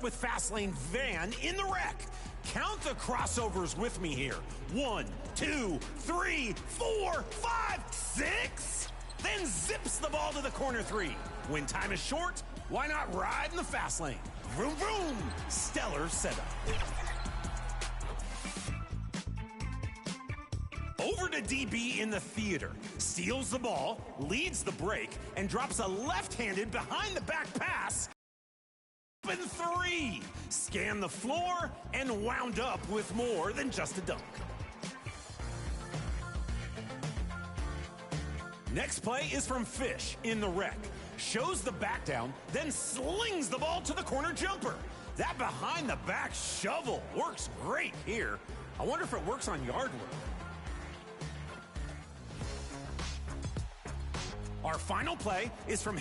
start with Fastlane Van in the wreck. Count the crossovers with me here. 1, 2, 3, 4, 5, 6. Then zips the ball to the corner 3. When time is short, why not ride in the fast lane? Vroom, vroom. Stellar setup. Over to DB in the theater. Steals the ball, leads the break, and drops a left-handed behind-the-back pass. Open 3. Scan the floor and wound up with more than just a dunk. Next play is from Fish in the wreck. Shows the back down, then slings the ball to the corner jumper. That behind-the-back shovel works great here. I wonder if it works on yard work. Our final play is from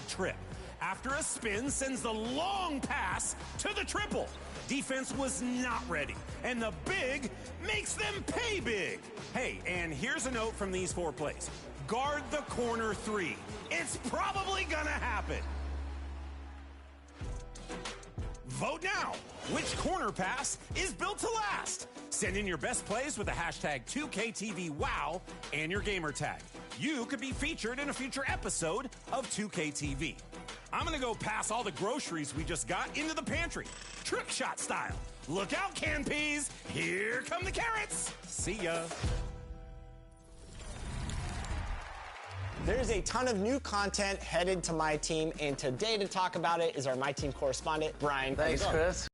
#Trip. After a spin, sends the long pass to the triple. Defense was not ready, and the big makes them pay big. Hey, and here's a note from these 4 plays. Guard the corner 3. It's probably gonna happen. Vote now. Which corner pass is built to last? Send in your best plays with the #2KTVWow and your gamer tag. You could be featured in a future episode of 2KTV. I'm gonna go pass all the groceries we just got into the pantry, trick shot style. Look out, canned peas. Here come the carrots. See ya. There's a ton of new content headed to My Team, and today to talk about it is our My Team correspondent, Brian. Thanks, Chris.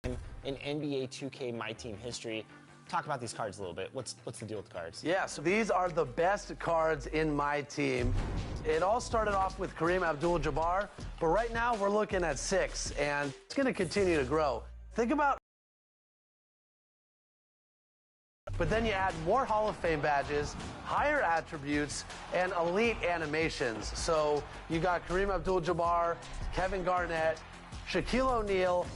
In NBA 2K My Team history, talk about these cards a little bit. What's the deal with the cards? Yeah, so these are the best cards in My Team. It all started off with Kareem Abdul-Jabbar, but right now we're looking at 6, and it's going to continue to grow. Think about. But then you add more Hall of Fame badges, higher attributes, and elite animations. So you got Kareem Abdul-Jabbar, Kevin Garnett, Shaquille O'Neal,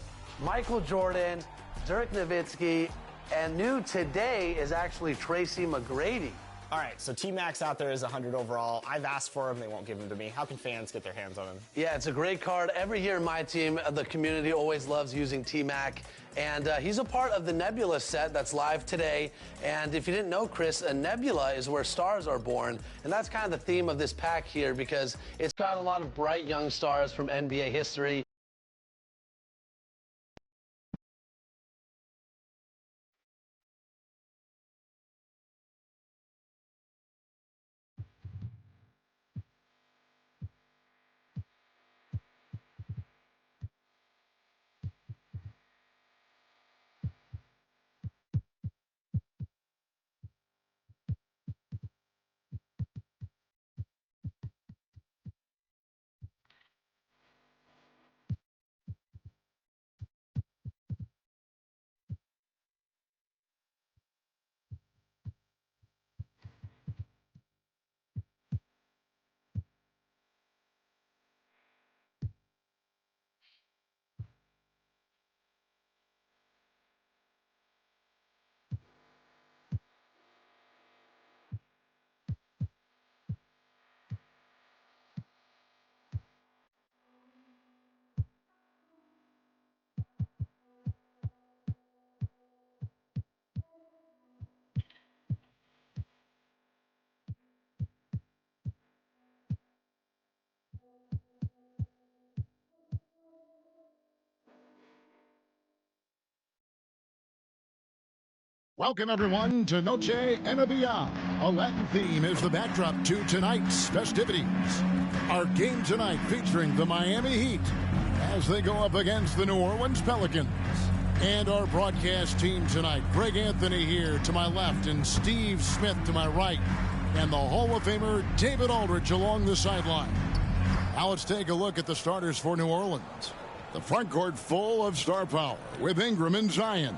Michael Jordan, Dirk Nowitzki, and new today is actually Tracy McGrady. All right, so T-Max out there is 100 overall. I've asked for him. They won't give him to me. How can fans get their hands on him? Yeah, it's a great card. Every year in My Team, the community always loves using T-Mac. And he's a part of the Nebula set that's live today. And if you didn't know, Chris, a nebula is where stars are born. And that's kind of the theme of this pack here because it's got a lot of bright young stars from NBA history. Welcome, everyone, to Noche Enabia. A Latin theme is the backdrop to tonight's festivities. Our game tonight featuring the Miami Heat as they go up against the New Orleans Pelicans. And our broadcast team tonight, Greg Anthony here to my left and Steve Smith to my right. And the Hall of Famer David Aldridge along the sideline. Now let's take a look at the starters for New Orleans. The front court full of star power with Ingram and Zion.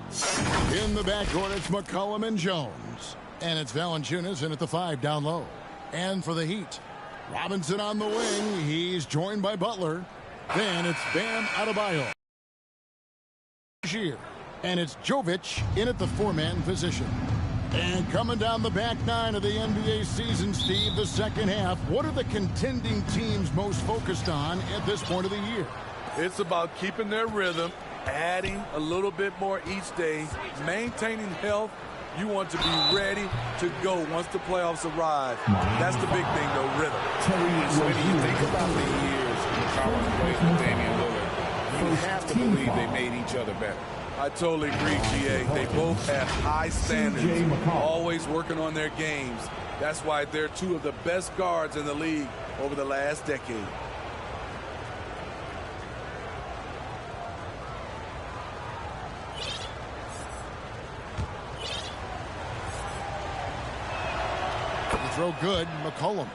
In the backcourt, it's McCollum and Jones. And it's Valanciunas in at the 5 down low. And for the Heat, Robinson on the wing. He's joined by Butler. Then it's Bam Adebayo. And it's Jovic in at the 4-man position. And coming down the back nine of the NBA season, Steve, the second half, what are the contending teams most focused on at this point of the year? It's about keeping their rhythm, adding a little bit more each day, maintaining health. You want to be ready to go once the playoffs arrive. That's the big thing, though, rhythm. So when you think about the years Collins played with Damian Lillard, you have to believe they made each other better. I totally agree, GA. They both have high standards, always working on their games. That's why they're two of the best guards in the league over the last decade. The throw good, McCollum.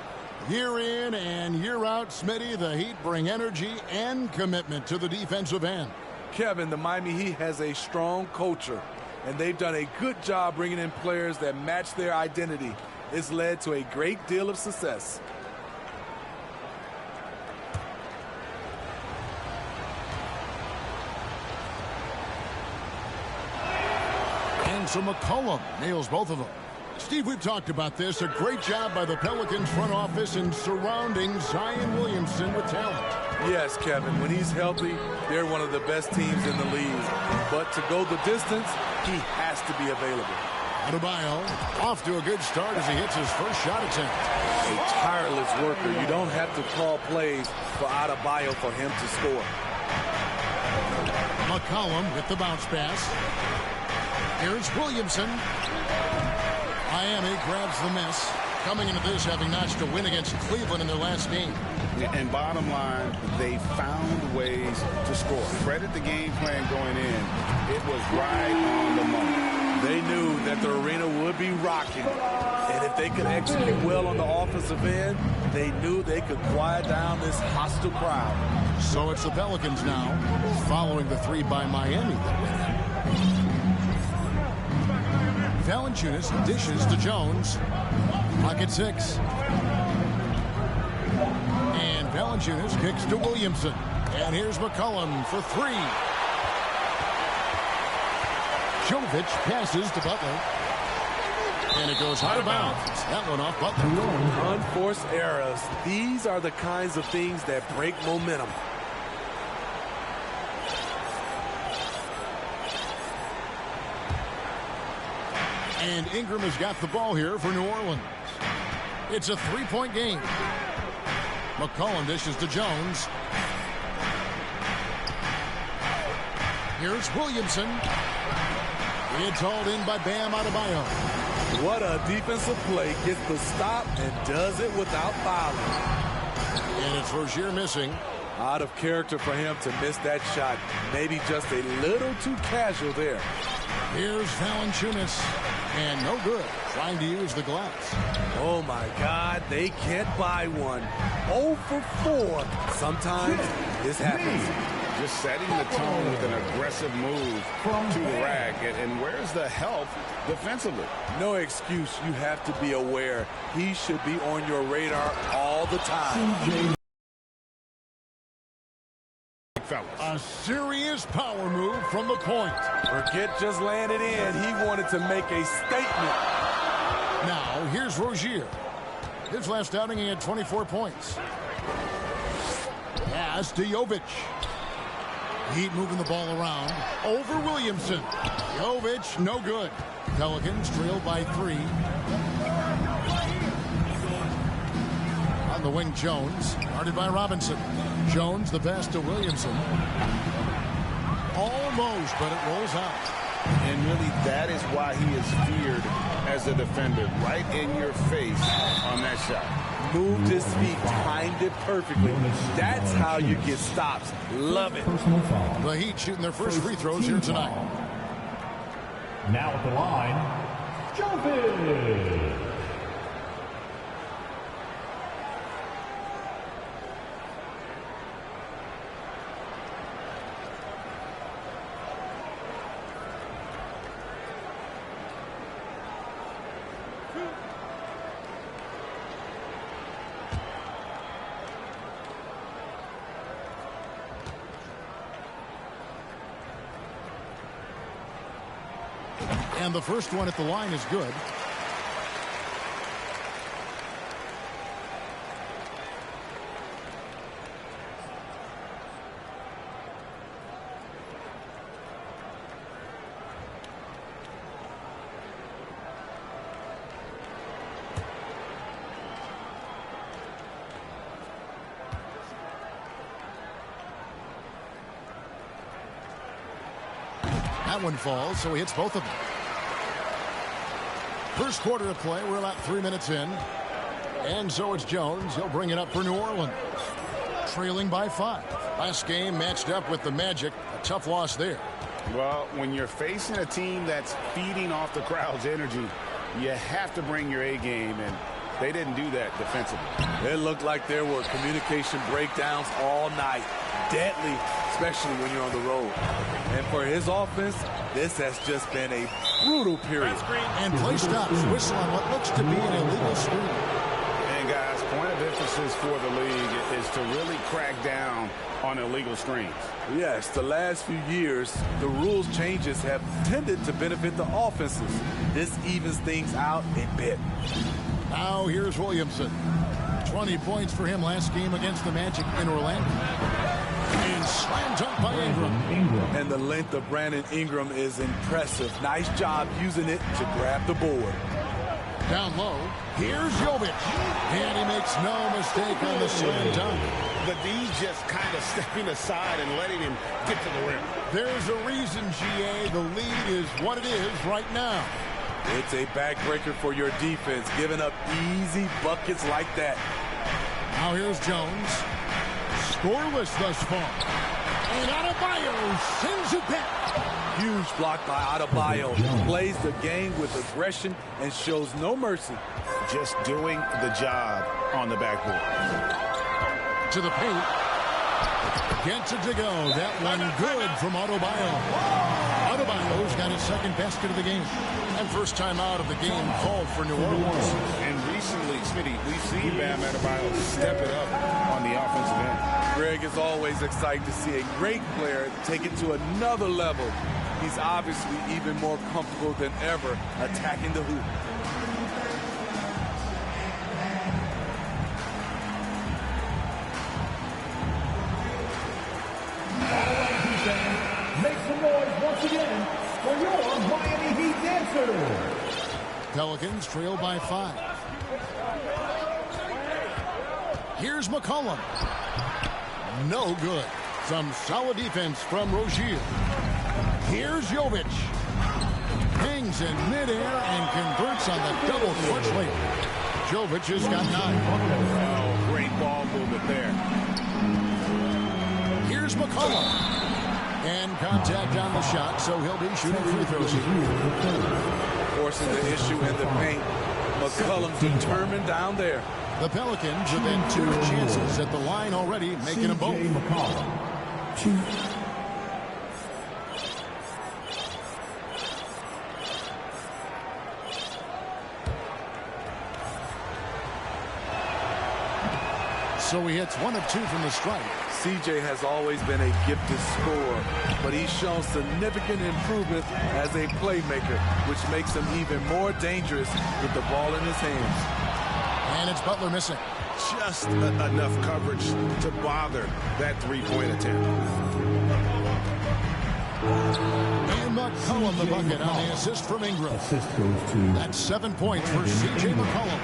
Year in and year out, Smitty, the Heat bring energy and commitment to the defensive end. Kevin, the Miami Heat has a strong culture, and they've done a good job bringing in players that match their identity. It's led to a great deal of success. And so McCollum nails both of them. Steve, we've talked about this. A great job by the Pelicans front office in surrounding Zion Williamson with talent. Yes, Kevin, when he's healthy, they're one of the best teams in the league. But to go the distance, he has to be available. Adebayo off to a good start as he hits his first shot attempt. A tireless worker. You don't have to call plays for Adebayo for him to score. McCollum with the bounce pass. Here's Williamson. Miami grabs the miss. Coming into this, having notched a win against Cleveland in their last game. And bottom line, they found ways to score. Credit the game plan going in. It was right on the money. They knew that the arena would be rocking. And if they could execute well on the offensive end, they knew they could quiet down this hostile crowd. So it's the Pelicans now, following the three by Miami that went in. Valanciunas dishes to Jones. Pocket 6. And Valanciunas kicks to Williamson. And here's McCollum for 3. Jovic passes to Butler. And it goes out of bounds. That one off Butler. Unforced errors. These are the kinds of things that break momentum. And Ingram has got the ball here for New Orleans. It's a 3-point game. McCollum dishes to Jones. Here's Williamson. It's hauled in by Bam Adebayo. What a defensive play. Gets the stop and does it without fouling. And it's Rozier missing. Out of character for him to miss that shot. Maybe just a little too casual there. Here's Valanciunas. And no good. Trying to use the glass. Oh, my God. They can't buy one. 0 for 4. Sometimes this happens. Just setting the tone with an aggressive move to the rack. And where's the help defensively? No excuse. You have to be aware. He should be on your radar all the time. A serious power move from the point. Forget just laying it in. He wanted to make a statement. Now, here's Rozier. His last outing, he had 24 points. Pass to Jovic. Heat moving the ball around. Over Williamson. Jovic, no good. Pelicans trailed by 3. On the wing, Jones. Guarded by Robinson. Jones, the pass to Williamson. Almost, but it rolls out. And really, that is why he is feared as a defender. Right in your face on that shot. Moved his feet, timed it perfectly. That's how you get stops. Love it. The Heat shooting their first free throws here tonight. Now at the line, Jovic. And the first one at the line is good. That one falls, so he hits both of them. First quarter of play, we're about 3 minutes in. And so it's Jones. He'll bring it up for New Orleans. Trailing by 5. Last game matched up with the Magic. A tough loss there. Well, when you're facing a team that's feeding off the crowd's energy, you have to bring your A game, and they didn't do that defensively. It looked like there were communication breakdowns all night. Deadly, especially when you're on the road. And for his offense, this has just been a brutal period. And play stops. Whistle on what looks to be an illegal screen. And guys, point of emphasis for the league is to really crack down on illegal screens. Yes, the last few years, the rules changes have tended to benefit the offenses. This evens things out a bit. Now here's Williamson. 20 points for him last game against the Magic in Orlando. And slam dunk by Ingram. And the length of Brandon Ingram is impressive. Nice job using it to grab the board. Down low, here's Jovic. And he makes no mistake on the slam dunk. The D just kind of stepping aside and letting him get to the rim. There's a reason, GA, the lead is what it is right now. It's a backbreaker for your defense, giving up easy buckets like that. Now here's Jones. Scoreless thus far. And Adebayo sends it back. Huge block by Adebayo. Plays the game with aggression and shows no mercy. Just doing the job on the backboard. To the paint. Gets it to go. That one good from Adebayo. Adebayo's got his second basket of the game. And first time out of the game called for New Orleans. And recently, Smitty, we've seen Bam Adebayo step it up on the offensive end. Greg, is always exciting to see a great player take it to another level. He's obviously even more comfortable than ever attacking the hoop. Make some noise once again for your Miami Heat dancers. Pelicans trail by 5. Here's McCollum. No good. Some solid defense from Rozier. Here's Jovic. Hangs in midair and converts on the double clutch late. Jovic has got 9. Oh, great ball movement there. Here's McCollum. And contact on the shot, so he'll be shooting free throws here. Forcing the issue in the paint. McCollum's determined down there. The Pelicans have had 2 chances at the line already, making them both. So he hits 1 of 2 from the strike. CJ has always been a gifted scorer, but he's shown significant improvement as a playmaker, which makes him even more dangerous with the ball in his hands. And it's Butler missing. Just enough coverage to bother that three-point attempt. And McCollum the bucket on the assist from Ingram. That's 7 points for C.J. McCollum.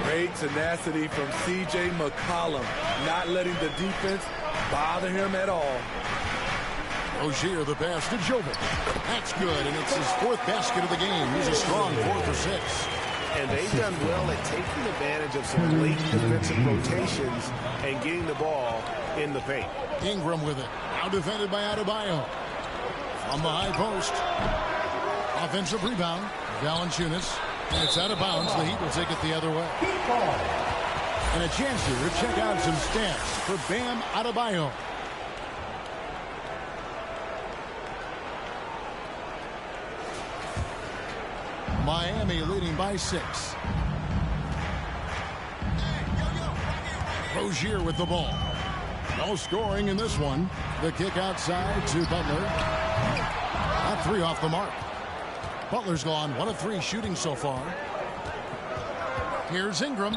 Great tenacity from C.J. McCollum, not letting the defense bother him at all. Rozier the pass to Jovic. That's good, and it's his 4th basket of the game. He's a strong 4 for 6. And they've done well at taking advantage of some late defensive rotations and getting the ball in the paint. Ingram with it. Now defended by Adebayo. From the high post. Offensive rebound. Valanciunas. And it's out of bounds. The Heat will take it the other way. And a chance here to check out some stats for Bam Adebayo. Miami leading by 6. Rozier with the ball. No scoring in this one. The kick outside to Butler. Not 3 off the mark. Butler's gone 1 of 3 shooting so far. Here's Ingram.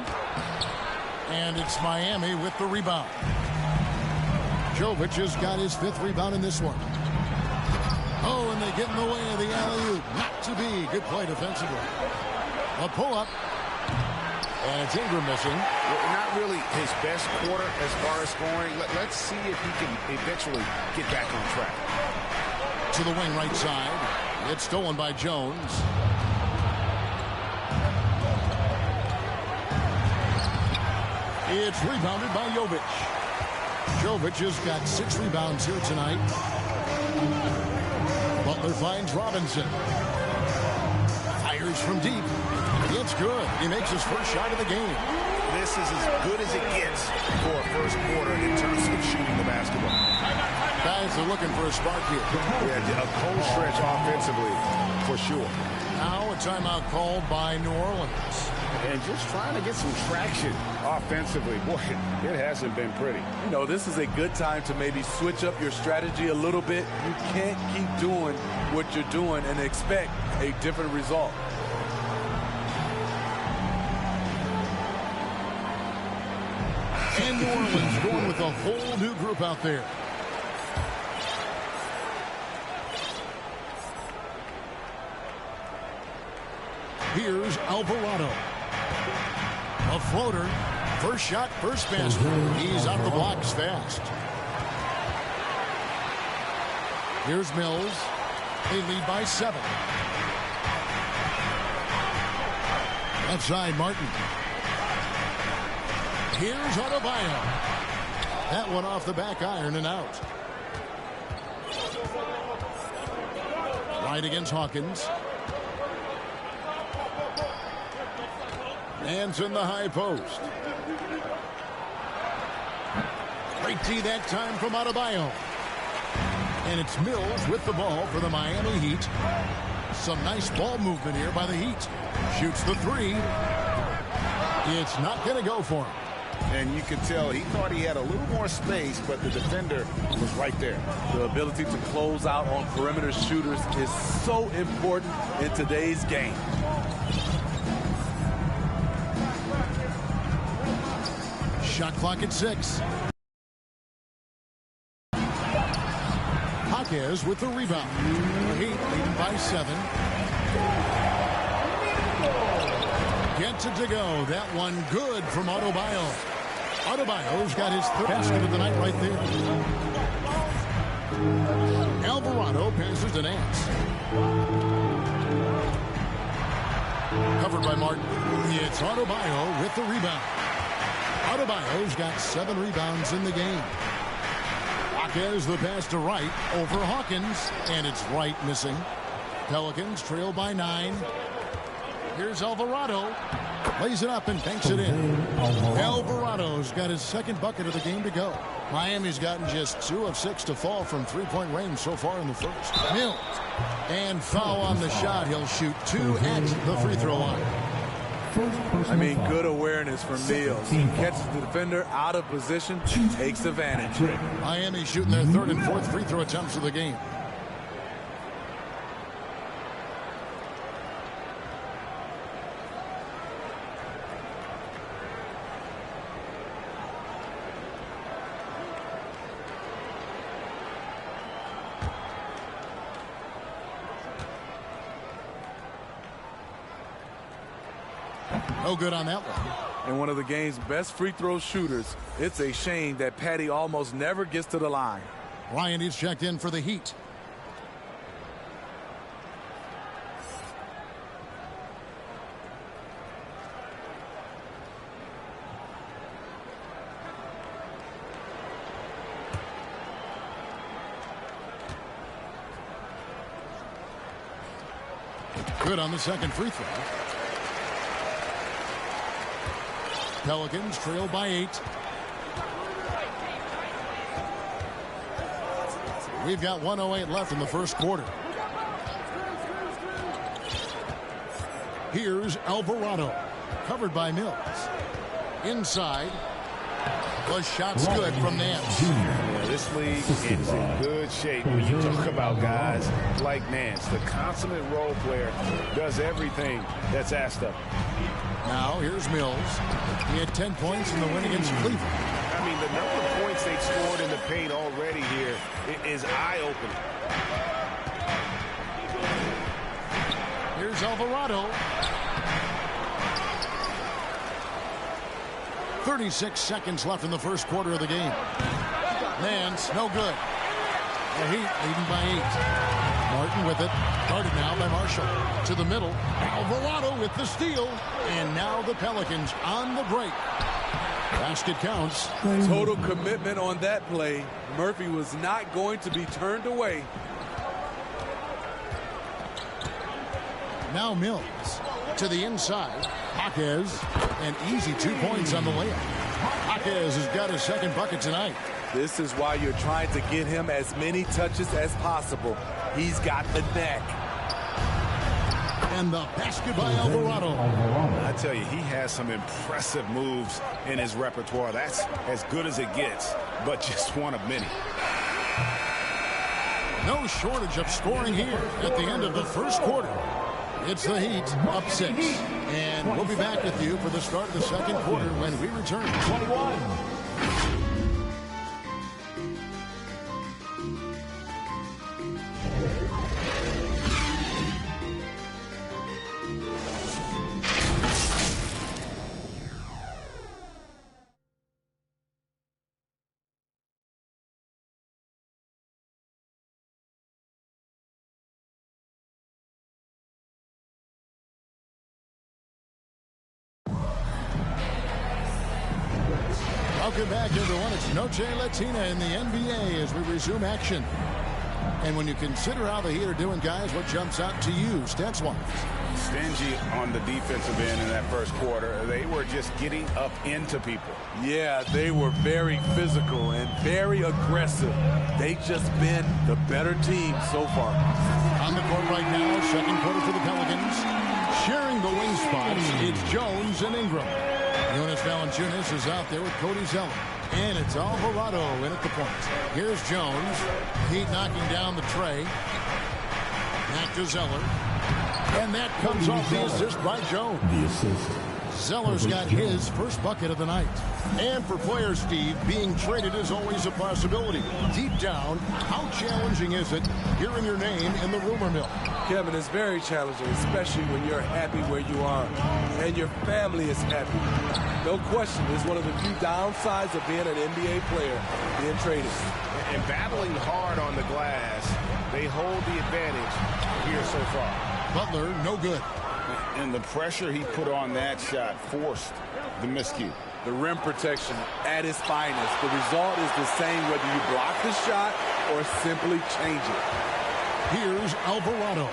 And it's Miami with the rebound. Jovic has got his 5th rebound in this one. Oh, and they get in the way of the alley-oop. Not to be. Good play defensively. A pull-up. And it's Ingram missing. Not really his best quarter as far as scoring. Let's see if he can eventually get back on track. To the wing right side. It's stolen by Jones. It's rebounded by Jovic. Jovic has got 6 rebounds here tonight. Butler finds Robinson. Fires from deep. It's good. He makes his first shot of the game. This is as good as it gets for a first quarter in terms of shooting the basketball. Guys are looking for a spark here. Yeah, a cold stretch offensively, for sure. Now a timeout called by New Orleans. And just trying to get some traction offensively. Boy, it hasn't been pretty. You know, this is a good time to maybe switch up your strategy a little bit. You can't keep doing what you're doing and expect a different result. And New Orleans going with a whole new group out there. Here's Alvarado. A floater. First shot, first basket. He's out of the blocks fast. Here's Mills. They lead by 7. Left side, Martin. Here's Adebayo. That one off the back iron and out. Right against Hawkins. Hands in the high post. Great D that time from Adebayo. And it's Mills with the ball for the Miami Heat. Some nice ball movement here by the Heat. Shoots the 3. It's not going to go for him. And you could tell he thought he had a little more space, but the defender was right there. The ability to close out on perimeter shooters is so important in today's game. Shot clock at 6. Hawkins with the rebound. The Heat leading by 7. Gets it to go. That one good from Adebayo. Adebayo's got his 3rd basket of the night right there. Alvarado passes to Nance. Covered by Martin. It's Adebayo with the rebound. Adebayo's got 7 rebounds in the game. Hawkins the pass to Wright over Hawkins, and it's Wright missing. Pelicans trail by 9. Here's Alvarado. Lays it up and banks it in. Alvarado's got his 2nd bucket of the game to go. Miami's gotten just 2 of 6 to fall from 3-point range so far in the first. Mills. And foul on the shot. He'll shoot 2 at the free throw line. I mean, good awareness from Mills. He catches the defender out of position, takes advantage. Miami shooting their 3rd and 4th free throw attempts of the game. No good on that one. And one of the game's best free throw shooters. It's a shame that Patty almost never gets to the line. Ryan is checked in for the Heat. Good on the 2nd free throw. Pelicans trail by 8. We've got 1:08 left in the first quarter. Here's Alvarado. Covered by Mills. Inside. The shot's good from Nance. Yeah, this league is in good shape when you talk about guys like Nance. The consummate role player does everything that's asked of him. Now, here's Mills. He had 10 points in the win against Cleveland. I mean, the number of points they've scored in the paint already here is eye-opening. Here's Alvarado. 36 seconds left in the first quarter of the game. Nance, no good. The Heat leading by 8. Martin with it. Guarded now by Marshall. To the middle. Alvarado with the steal. And now the Pelicans on the break. Basket counts. Total commitment on that play. Murphy was not going to be turned away. Now Mills to the inside. Jaquez, an easy 2 points on the layup. Jaquez has got his second bucket tonight. This is why you're trying to get him as many touches as possible. He's got the neck. And the basket by Alvarado. I tell you, he has some impressive moves in his repertoire. That's as good as it gets, but just one of many. No shortage of scoring here at the end of the first quarter. It's the Heat up 6. And we'll be back with you for the start of the second quarter when we return. 21. Welcome back, everyone. It's Noche Latina in the NBA as we resume action. And when you consider how the Heat are doing, guys, what jumps out to you, stats-wise? Stingy on the defensive end in that first quarter. They were just getting up into people. Yeah, they were very physical and very aggressive. They've just been the better team so far. On the court right now, second quarter for the Pelicans. Sharing the wing spots, it's Jones and Ingram. Jonas Valanciunas is out there with Cody Zeller. And it's Alvarado in at the point. Here's Jones. Heat knocking down the tray. Back to Zeller. And that comes off the assist by Jones. The assist. Zeller's got his first bucket of the night. And for players, Steve, being traded is always a possibility. Deep down, how challenging is it hearing your name in the rumor mill? Kevin, it's very challenging, especially when you're happy where you are and your family is happy. No question, it's one of the few downsides of being an NBA player, being traded. And battling hard on the glass, they hold the advantage here so far. Butler, no good. And the pressure he put on that shot forced the miscue. The rim protection at its finest. The result is the same whether you block the shot or simply change it. Here's Alvarado.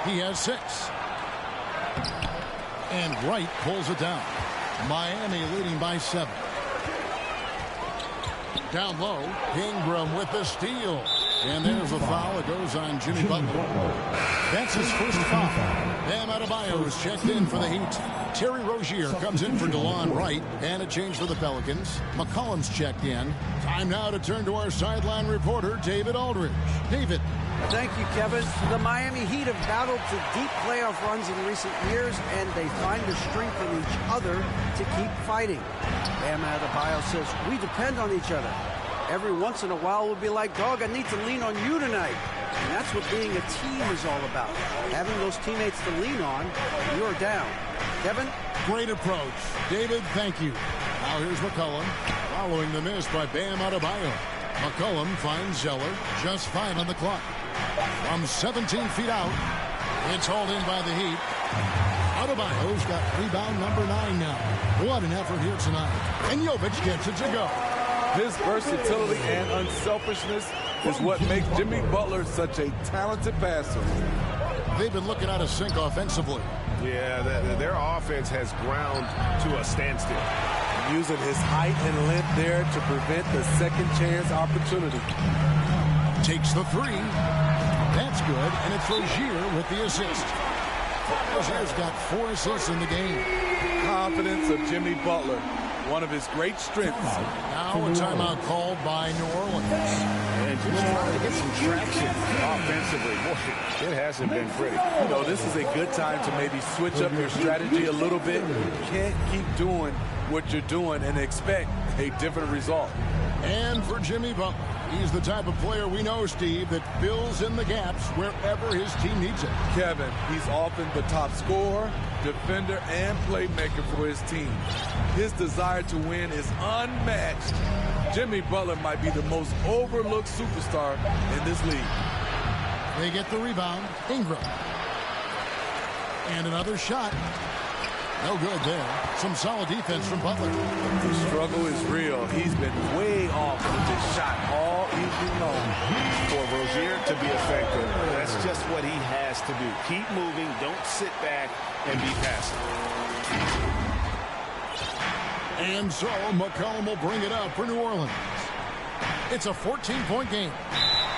He has 6. And Wright pulls it down. Miami leading by 7. Down low, Ingram with the steal. And there's a foul. It goes on Jimmy Butler. That's his first foul. Bam Adebayo is checked in for the Heat. Terry Rozier comes in for DeLon Wright. And a change for the Pelicans. McCollum's checked in. Time now to turn to our sideline reporter, David Aldridge. David. Thank you, Kevin. The Miami Heat have battled to deep playoff runs in recent years, and they find the strength in each other to keep fighting. Bam Adebayo says, we depend on each other. Every once in a while we'll be like, dog, I need to lean on you tonight. And that's what being a team is all about. Having those teammates to lean on when you're down. Kevin? Great approach. David, thank you. Now here's McCollum, following the miss by Bam Adebayo. McCollum finds Zeller, just 5 on the clock. From 17 feet out, it's hauled in by the Heat. Adebayo's got rebound number 9 now. What an effort here tonight. And Jovic gets it to go. His versatility and unselfishness is what makes Jimmy Butler such a talented passer. They've been looking out of sync offensively. Yeah, their offense has ground to a standstill. Using his height and length there to prevent the second chance opportunity. Takes the 3. That's good, and it's Rozier with the assist. Rozier's got 4 assists in the game. Confidence of Jimmy Butler. one of his great strengths. Now a timeout called by New Orleans. And just trying to get some traction offensively. Boy, it hasn't been pretty. You know, this is a good time to maybe switch up your strategy a little bit. You can't keep doing what you're doing and expect a different result. And for Jimmy Butler, he's the type of player we know, Steve, that fills in the gaps wherever his team needs it. Kevin, he's often the top scorer, defender, and playmaker for his team. His desire to win is unmatched. Jimmy Butler might be the most overlooked superstar in this league. They get the rebound. Ingram. And another shot. No good there. Some solid defense from Butler. The struggle is real. He's been way off with this shot all evening long. For Rozier to be effective, that's just what he has to do. Keep moving. Don't sit back and be passive. And so McCollum will bring it up for New Orleans. It's a 14-point game.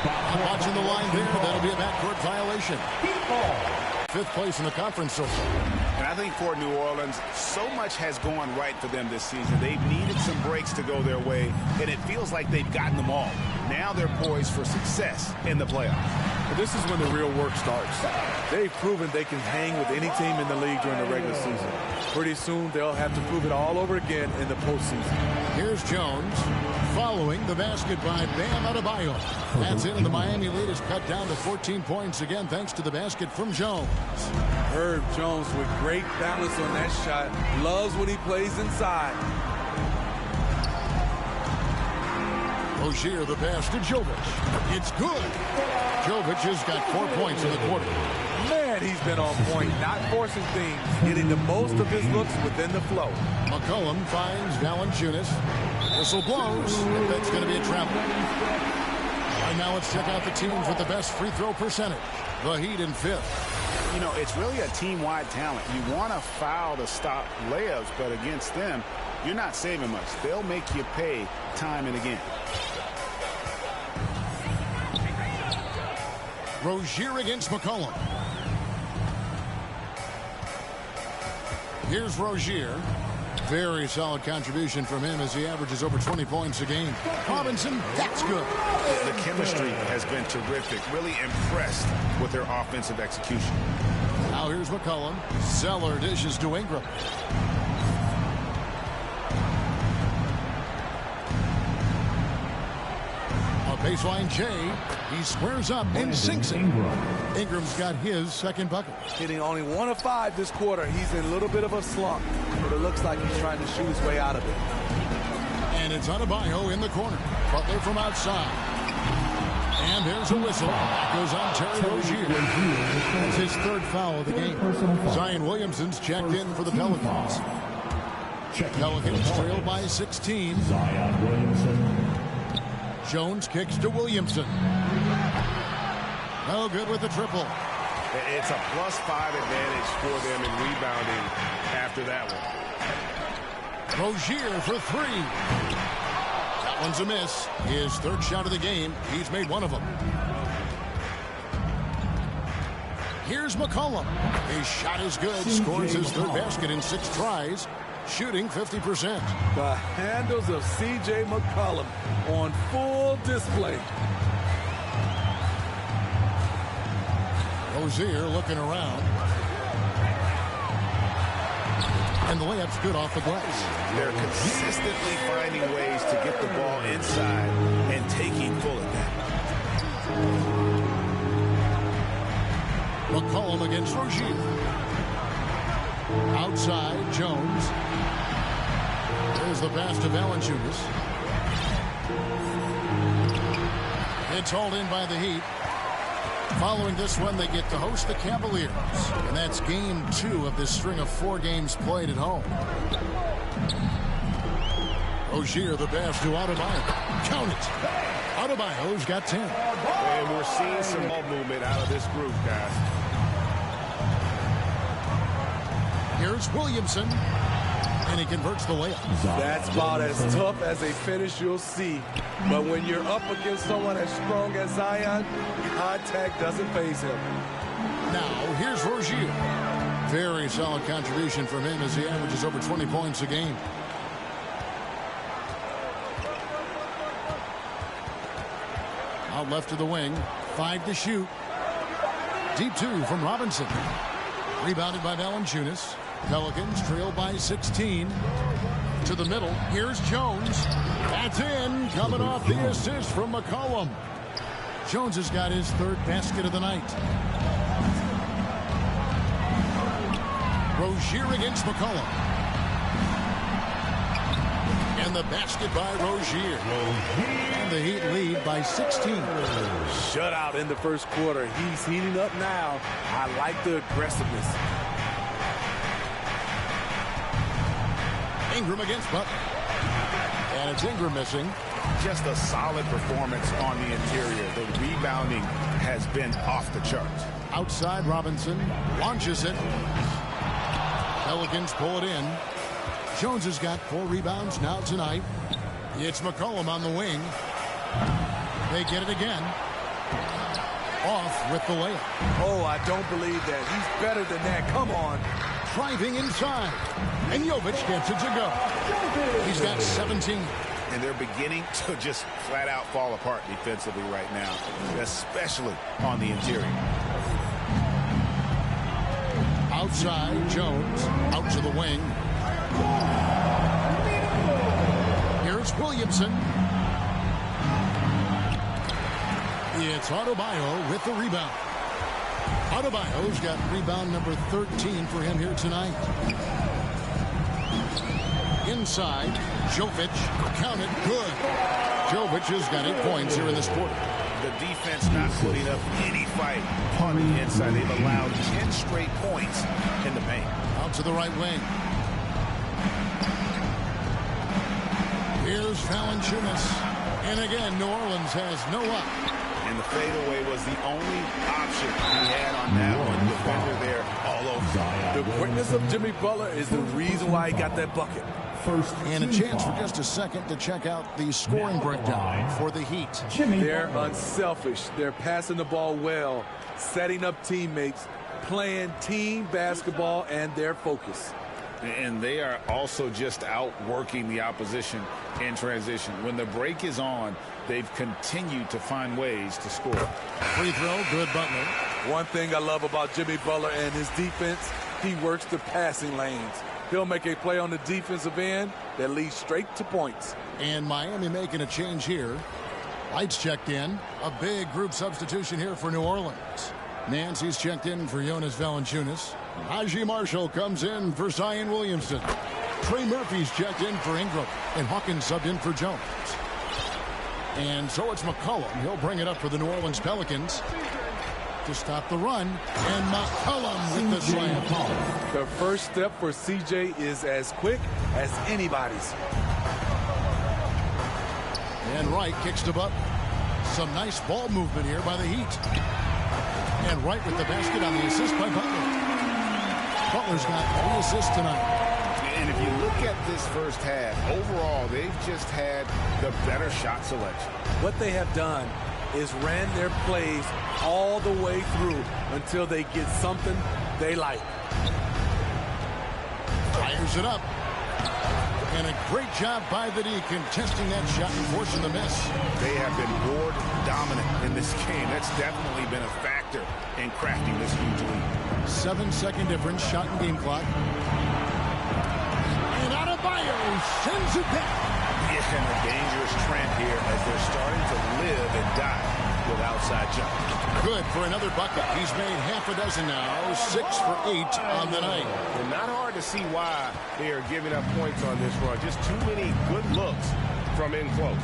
Watching the line there, that'll be a backcourt violation. Fifth place in the conference so far. And I think for New Orleans, so much has gone right for them this season. They've needed some breaks to go their way, and it feels like they've gotten them all. Now they're poised for success in the playoffs. But this is when the real work starts. They've proven they can hang with any team in the league during the regular season. Pretty soon, they'll have to prove it all over again in the postseason. Here's Jones following the basket by Bam Adebayo. That's it, and the Miami lead is cut down to 14 points again thanks to the basket from Jones. Herb Jones with great balance on that shot. Loves when he plays inside. Rozier the pass to Jovic. It's good. Jovic has got 4 points in the quarter. Man, he's been on point, not forcing things, getting the most of his looks within the flow. McCollum finds Valanciunas. Whistle blows. That's going to be a travel. And now let's check out the teams with the best free throw percentage. The Heat in fifth. You know, it's really a team-wide talent. You want to foul to stop layups, but against them, you're not saving much. They'll make you pay time and again. Rozier against McCollum. Here's Rozier. Very solid contribution from him as he averages over 20 points a game. Robinson, that's good. The chemistry has been terrific. Really impressed with their offensive execution. Now here's McCollum. Zeller dishes to Ingram. A baseline J. He squares up and sinks it. Ingram's got his second bucket. Hitting only 1 of 5 this quarter. He's in a little bit of a slump, but it looks like he's trying to shoot his way out of it. And it's Adebayo in the corner. Butler from outside. And there's a whistle. That goes on Terry Rozier. That's his third foul of the game. Zion Williamson's checked in for the Pelicans. Pelicans trail by 16. Zion Williamson. Jones kicks to Williamson. No good with the triple. It's a +5 advantage for them in rebounding after that one. Rozier for 3. That one's a miss. His third shot of the game. He's made one of them. Here's McCollum. His shot is good. Scores his third basket in 6 tries. Shooting 50%. The handles of C.J. McCollum on full display. Rozier looking around. And the layup's good off the glass. They're consistently finding ways to get the ball inside and taking full advantage. McCollum against Rozier. Outside, Jones. There's the pass to Valanciunas. It's hauled in by the Heat. Following this one, they get to host the Cavaliers. And that's game 2 of this string of 4 games played at home. Rozier, the pass to Adebayo. Count it. Adebayo's got 10. And we're seeing some ball movement out of this group, guys. Here's Williamson. And he converts the layup. That's about as tough as a finish you'll see. But when you're up against someone as strong as Zion, contact doesn't faze him. Now, here's Rozier. Very solid contribution from him as he averages over 20 points a game. Out left to the wing. 5 to shoot. Deep 2 from Robinson. Rebounded by Valanciunas. Pelicans trail by 16. To the middle. Here's Jones. That's in. Coming off the assist from McCollum. Jones has got his 3rd basket of the night. Rozier against McCollum. And the basket by Rozier. And the Heat lead by 16. Shutout in the first quarter. He's heating up now. I like the aggressiveness. Ingram against Butler. And it's Ingram missing. Just a solid performance on the interior. The rebounding has been off the charts. Outside, Robinson launches it. Pelicans pull it in. Jones has got 4 rebounds now tonight. It's McCollum on the wing. They get it again. Off with the layup. Oh, I don't believe that. He's better than that. Come on. Driving inside. And Jovic gets it to go. He's got 17. And they're beginning to just flat out fall apart defensively right now, especially on the interior. Outside, Jones. Out to the wing. Here's Williamson. It's Adebayo with the rebound. Adebayo's got rebound number 13 for him here tonight. Inside, Jovic. Count it. Good. Jovic has got 8 points here in this quarter. The defense not putting up any fight on the inside. They've allowed 10 straight points in the paint. Out to the right wing. Here's Valanciunas. And again, New Orleans has no up. And the fadeaway was the only option he had on that one. Defender there all over. The quickness of Jimmy Butler is the reason why he got that bucket. And a chance for just a second to check out the scoring breakdown for the Heat. They're unselfish. They're passing the ball well, setting up teammates, playing team basketball, and their focus. And they are also just outworking the opposition in transition. When the break is on, they've continued to find ways to score. Free throw, good Butler. One thing I love about Jimmy Butler and his defense, he works the passing lanes. He'll make a play on the defensive end that leads straight to points. And Miami making a change here. Lights checked in. A big group substitution here for New Orleans. Nancy's checked in for Jonas Valanciunas. Haji Marshall comes in for Zion Williamson. Trey Murphy's checked in for Ingram. And Hawkins subbed in for Jones. And so it's McCollum. He'll bring it up for the New Orleans Pelicans to stop the run. And McCollum with the slam. The first step for CJ is as quick as anybody's. And Wright kicks to Butler. Some nice ball movement here by the Heat. And Wright with the basket on the assist by Butler. Butler's got 3 assists tonight. And if you look at this first half, overall, they've just had the better shot selection. What they have done is ran their plays all the way through until they get something they like. Fires it up. And a great job by the D contesting that shot and forcing the miss. They have been board dominant in this game. That's definitely been a factor in crafting this huge lead. 7-second difference, shot and game clock. And Adebayo sends it back. Yeah, and a dangerous trend here as they're starting to live and die with outside jump. Good for another bucket. He's made half a dozen now, 6 for 8 on the night. And not hard to see why they are giving up points on this run. Just too many good looks from in close.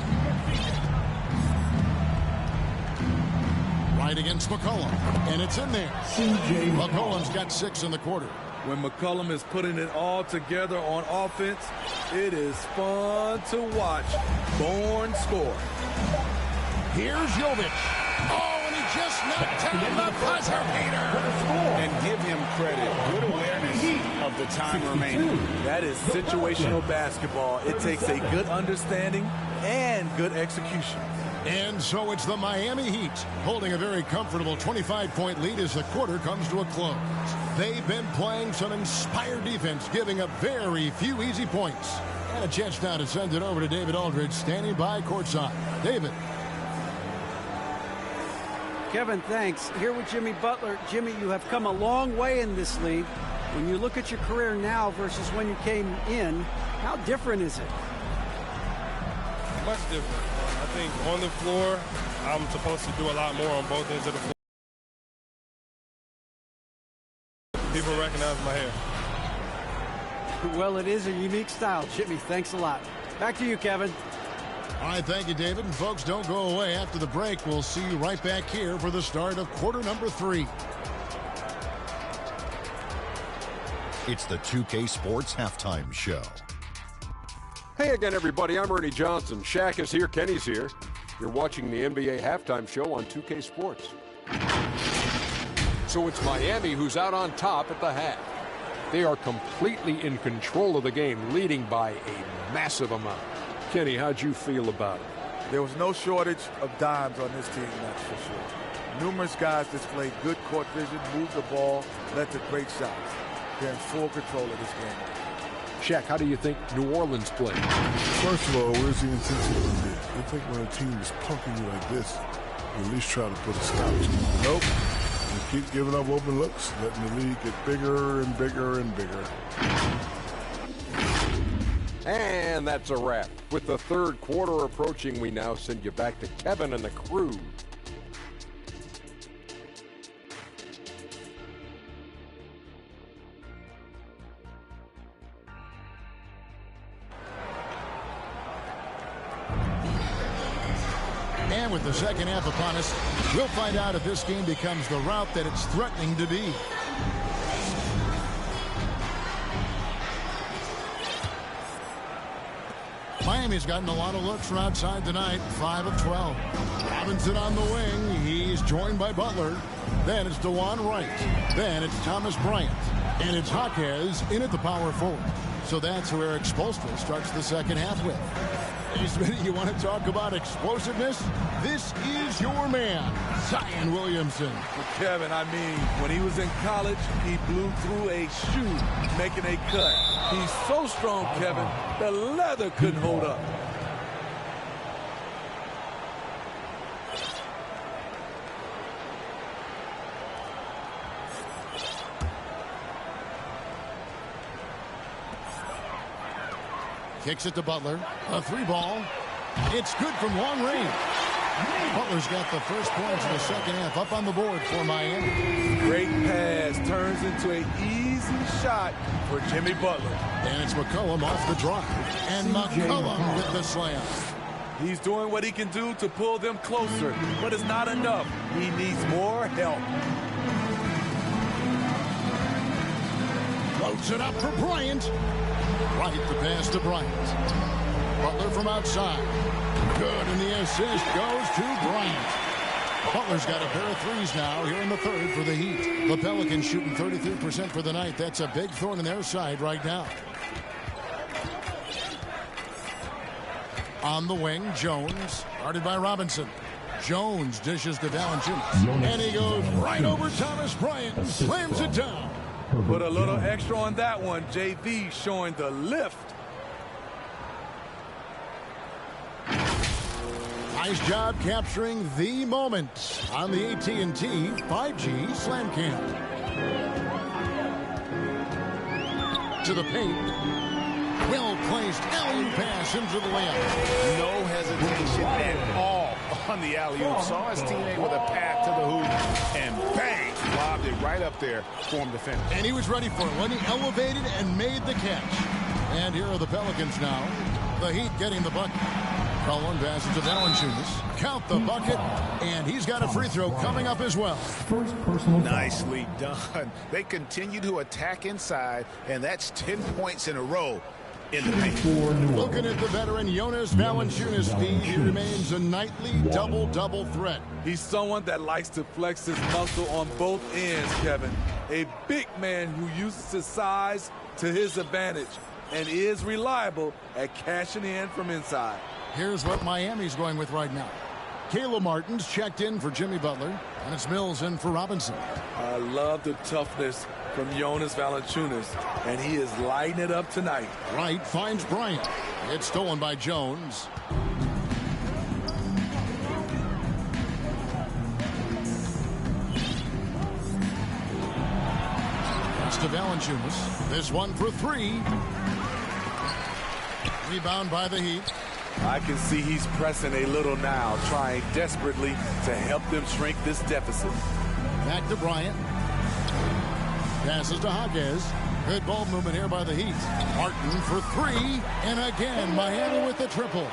Right against McCollum, and it's in there. McCollum's got 6 in the quarter. When McCollum is putting it all together on offense, it is fun to watch. Born score. Here's Jovic. Oh, and he just knocked down the buzzer beater. And give him credit. Good awareness of the time remaining. That is situational basketball. It takes a good understanding and good execution. And so it's the Miami Heat holding a very comfortable 25-point lead as the quarter comes to a close. They've been playing some inspired defense, giving up very few easy points. And a chance now to send it over to David Aldridge, standing by courtside. David. Kevin, thanks. Here with Jimmy Butler. Jimmy, you have come a long way in this league. When you look at your career now versus when you came in, how different is it? Much different. I think on the floor, I'm supposed to do a lot more on both ends of the floor. People recognize my hair. Well, it is a unique style, Jimmy. Thanks a lot. Back to you, Kevin. All right, thank you, David. And folks, don't go away. After the break, we'll see you right back here for the start of quarter number 3. It's the 2K Sports Halftime Show. Hey again, everybody. I'm Ernie Johnson. Shaq is here. Kenny's here. You're watching the NBA Halftime Show on 2K Sports. So it's Miami who's out on top at the half. They are completely in control of the game, leading by a massive amount. Kenny, how'd you feel about it? There was no shortage of dimes on this team, that's for sure. Numerous guys displayed good court vision, moved the ball, led to great shots. They're in full control of this game. Shaq, how do you think New Orleans played? First of all, where's the intensity on this? I think when a team is punking you like this, you at least try to put a stop to it. Nope. You keep giving up open looks, letting the league get bigger and bigger and bigger. And that's a wrap. With the third quarter approaching, we now send you back to Kevin and the crew. And with the second half upon us, we'll find out if this game becomes the route that it's threatening to be. Miami's gotten a lot of looks from outside tonight, 5 of 12. Robinson on the wing. He's joined by Butler. Then it's DeJuan Wright. Then it's Thomas Bryant. And it's Jaquez in at the power forward. So that's who Eric Spoelstra starts the second half with. Hey, Smitty, you want to talk about explosiveness? This is your man, Zion Williamson. Well, Kevin, I mean, when he was in college, he blew through a shoe, making a cut. He's so strong, Kevin, the leather couldn't hold up. Kicks it to Butler. A 3-ball. It's good from long range. Butler's got the first points in the second half up on the board for Miami. Great pass. Turns into an easy shot for Jimmy Butler. And it's McCollum off the drive. And McCollum with the slam. He's doing what he can do to pull them closer, but it's not enough. He needs more help. Floats it up for Bryant. Right, the pass to Bryant. Butler from outside. Good, and the assist goes to Bryant. Butler's got a pair of threes now here in the third for the Heat. The Pelicans shooting 33% for the night. That's a big thorn in their side right now. On the wing, Jones, guarded by Robinson. Jones dishes to Valanciunas. And he goes right over Thomas Bryant and slams it down. Put a little extra on that one. JV showing the lift. Nice job capturing the moment on the AT&T 5G Slam Cam. To the paint. Well-placed alley pass into the layup. No hesitation at all on the alley-oop. Saw his teammate with a path to the hoop, and bang, lobbed it right up there for him to finish. And he was ready for it when he elevated and made the catch. And here are the Pelicans now. The Heat getting the bucket. Cullen passes to Valanciunas. Count the bucket, and he's got a free throw coming up as well. Nicely done. They continue to attack inside, and that's 10 points in a row in the paint. Looking at the veteran Jonas Valanciunas' speed, he remains a nightly double-double threat. He's someone that likes to flex his muscle on both ends, Kevin. A big man who uses his size to his advantage and is reliable at cashing in from inside. Here's what Miami's going with right now. Caleb Martin's checked in for Jimmy Butler, and it's Mills in for Robinson. I love the toughness from Jonas Valanciunas, and he is lighting it up tonight. Wright finds Bryant. It's stolen by Jones. It's to Valanciunas. This one for three. Rebound by the Heat. I can see he's pressing a little now, trying desperately to help them shrink this deficit. Back to Bryant. Passes to Hodges. Good ball movement here by the Heat. Martin for three. And again, Miami with the triple.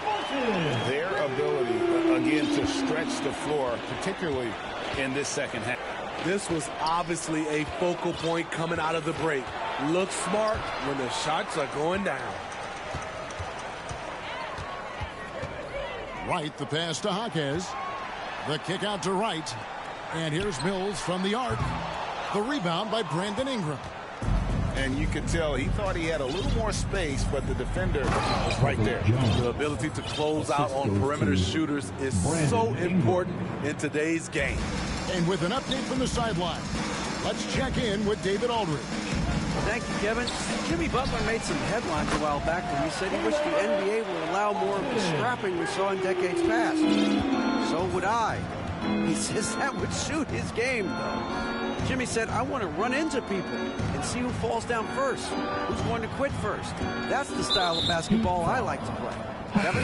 Their ability, again, to stretch the floor, particularly in this second half. This was obviously a focal point coming out of the break. Look smart when the shots are going down. Wright, the pass to Hodges. The kick out to Wright. And here's Mills from the arc. The rebound by Brandon Ingram. And you could tell he thought he had a little more space, but the defender was right there. The ability to close out on perimeter shooters is so important in today's game. And with an update from the sideline, let's check in with David Aldridge. Thank you, Kevin. Jimmy Butler made some headlines a while back when he said he wished the NBA would allow more of the scrapping we saw in decades past. So would I. He says that would suit his game, though. Jimmy said, I want to run into people and see who falls down first, who's going to quit first. That's the style of basketball I like to play. Kevin?